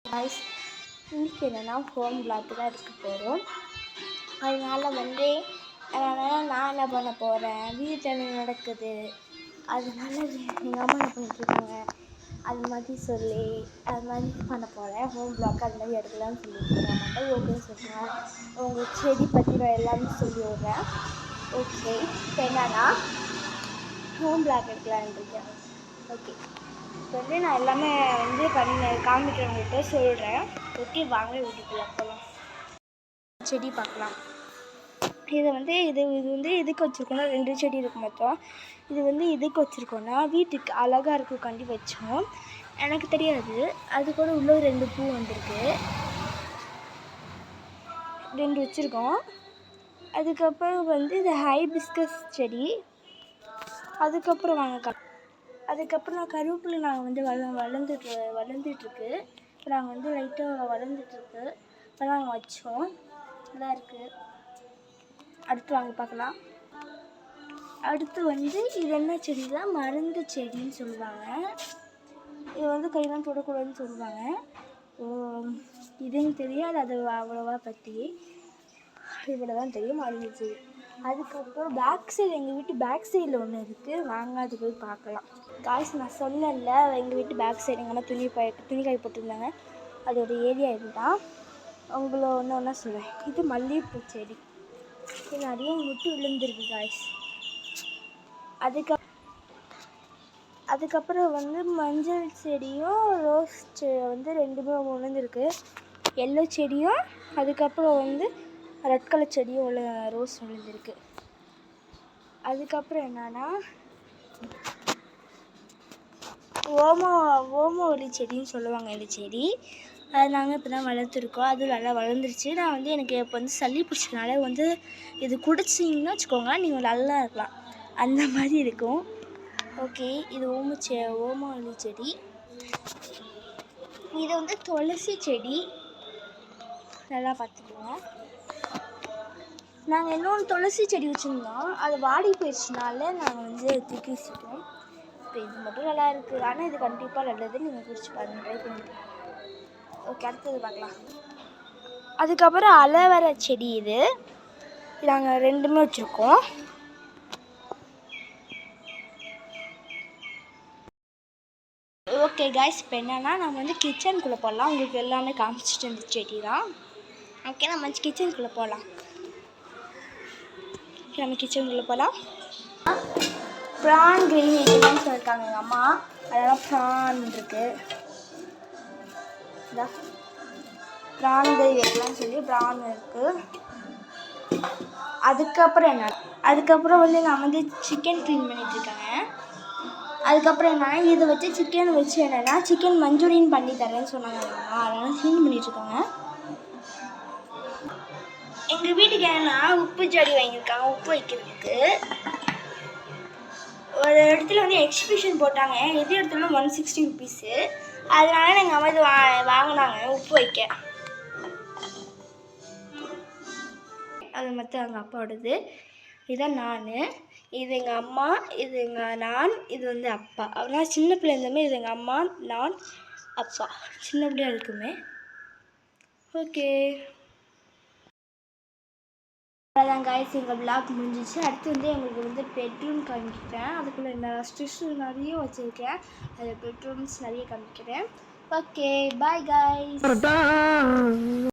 Guys இன்றைக்கி என்னென்னா home vlog தான் எடுக்க போகிறோம். அதனால் நான் என்ன பண்ண போகிறேன், வீட்டில் என்ன நடக்குது, அதனால எங்கள் அம்மா என்ன பண்ணிட்டுருக்காங்க அது மாதிரி அது மாதிரி பண்ண போகிறேன். ஹோம் விளாக் அது மாதிரி எடுக்கலாம்னு சொல்லியிருக்கேன். அம்மாட்ட ஓகேன்னு சொல்லுவேன். உங்கள் செடி பற்றி நான் எல்லாமே சொல்லி விட்றேன். ஓகே, இப்போ என்னன்னா ஹோம் விளாக் எடுக்கலான்னு இருக்கேன். ஓகே, இப்போ நான் எல்லாமே காமிக்கிறவங்ககிட்ட சொல்கிறேன். ஓகே, வாங்க வீட்டுக்குள்ளே போகலாம். செடி பார்க்கலாம். இது எதுக்கு வச்சுருக்கோன்னா 2 செடி இருக்குது மொத்தம். இது எதுக்கு வச்சுருக்கோன்னா வீட்டுக்கு அழகாக இருக்குக்காண்டி வச்சோம். எனக்கு தெரியாது, அது கூட உள்ள 2 பூ வந்திருக்கு, 2 வச்சுருக்கோம். அதுக்கப்புறம் இது ஹைபிஸ்கஸ் செடி. அதுக்கப்புறம் அதுக்கப்புறம் கருவேப்பிலை நாங்கள் வளர்ந்துட்டுருக்கு. இப்போ நாங்கள் லைட்டாக வளர்ந்துட்டுருக்கு. இப்போ நாங்கள் வச்சோம், நல்லா இருக்குது. அடுத்து வாங்க பார்க்கலாம். அடுத்து இது என்ன செடினா மருந்து செடின்னு சொல்லுவாங்க. இது கையெல்லாம் தொடக்கூடாதுன்னு சொல்லுவாங்க. இதுன்னு தெரியாது அது அவ்வளோவா பற்றி, இவ்வளோ தான் தெரியும் மருந்து செடி. அதுக்கப்புறம் எங்கள் வீட்டு பேக் சைடில் ஒன்று இருக்குது, வாங்க அது போய் பார்க்கலாம். காய்ஸ் நான் சொன்னேன்ல, எங்கள் வீட்டு பேக் சைடு எங்கள் அம்மா துணி காய் போட்டிருந்தாங்க, அதோட ஏரியா இதுதான். உங்களை ஒன்றா சொல்கிறேன். இது மல்லிகைப்பூ செடி, இது நிறைய முட்டு விழுந்துருக்கு காய்ஸ். அதுக்கப்புறம் மஞ்சள் செடியும் ரோஸ் ரெண்டுமே விழுந்துருக்கு. எல்லோ செடியும் அதுக்கப்புறம் ரெட் கலர் செடியும் ரோஸ் விழுந்துருக்கு. அதுக்கப்புறம் என்னன்னா ஓமவல்லி செடின்னு சொல்லுவாங்க இந்த செடி. அது நாங்கள் இப்போ தான் வளர்த்துருக்கோம். அது நல்லா வளர்ந்துருச்சு. நான் எனக்கு இப்போ சளி பிடிச்சதுனால இது குடிச்சிங்கன்னா வச்சுக்கோங்க, நீங்கள் நல்லா இருக்கலாம், அந்த மாதிரி இருக்கும். ஓகே, இது ஓமவல்லி செடி. இது துளசி செடி, நல்லா பார்த்துக்குவோம். நாங்கள் இன்னொன்று துளசி செடி வச்சுருந்தோம், அது வாடி போயிடுச்சுனால நாங்கள் தூக்கி வச்சுட்டோம். இப்போ இது மட்டும் நல்லா இருக்குது, ஆனால் இது கண்டிப்பாக நல்லது, நீங்கள் குடிச்சு பாருங்கள், ட்ரை பண்ணிக்கலாம். ஓகே, அடுத்தது பார்க்கலாம். அதுக்கப்புறம் அலோவேரா செடி, இது நாங்கள் 2மே வச்சுருக்கோம். ஓகே காய்ஸ், இப்போ என்னென்னா நம்ம கிச்சனுக்குள்ளே போடலாம். உங்களுக்கு எல்லாமே காமிச்சிட்டு இருந்த செடி தான். ஓகே, நம்ம கிச்சனுக்குள்ளே போகலாம். நம்ம கிச்சனுக்குள்ளே போகலாம். ப்ரான் கிரேவி வைக்கலாம்னு சொல்லியிருக்காங்க எங்கள் அம்மா, அதெல்லாம் ப்ரான் இருக்குது. இந்த ப்ரான் கிரேவி வைக்கலாம்னு சொல்லி ப்ரான் இருக்குது. அதுக்கப்புறம் நான் சிக்கன் க்ளீன் பண்ணிகிட்ருக்காங்க. அதுக்கப்புறம் என்னன்னா இதை வச்சு சிக்கன் மஞ்சூரியன் பண்ணி தரேன்னு சொன்னாங்க அம்மா, அதனால் க்ளீன் பண்ணிகிட்ருக்காங்க. எங்கள் வீட்டுக்கு என்னென்னா உப்பு ஜாடி வாங்கியிருக்காங்க உப்பு வைக்கிறதுக்கு. ஒரு இடத்துல எக்ஸிபிஷன் போட்டாங்க, எது எடுத்தாலும் 160 ருபீஸு. அதனால எங்கள் அம்மா இது வாங்கினாங்க உப்பு வைக்க. அது மட்டும் எங்கள் அப்பாவோடது. இதுதான் நான், இது எங்கள் அம்மா, இது நான், இது அப்பா. அதனால் சின்ன பிள்ளை இருந்தமே இது எங்கள் அம்மா, நான், அப்பா, சின்ன பிள்ளையா இருக்குமே. ஓகே, அவ்வளோதான் காய்ஸ், எங்கள் விளாக் முடிஞ்சிச்சு. அடுத்து எங்களுக்கு பெட்ரூம் காமிக்கிறேன். அதுக்குள்ளே ஸ்டிச் நிறைய வச்சுருக்கேன், அதில் பெட்ரூம்ஸ் நிறைய காமிக்கிறேன். Okay, bye guys.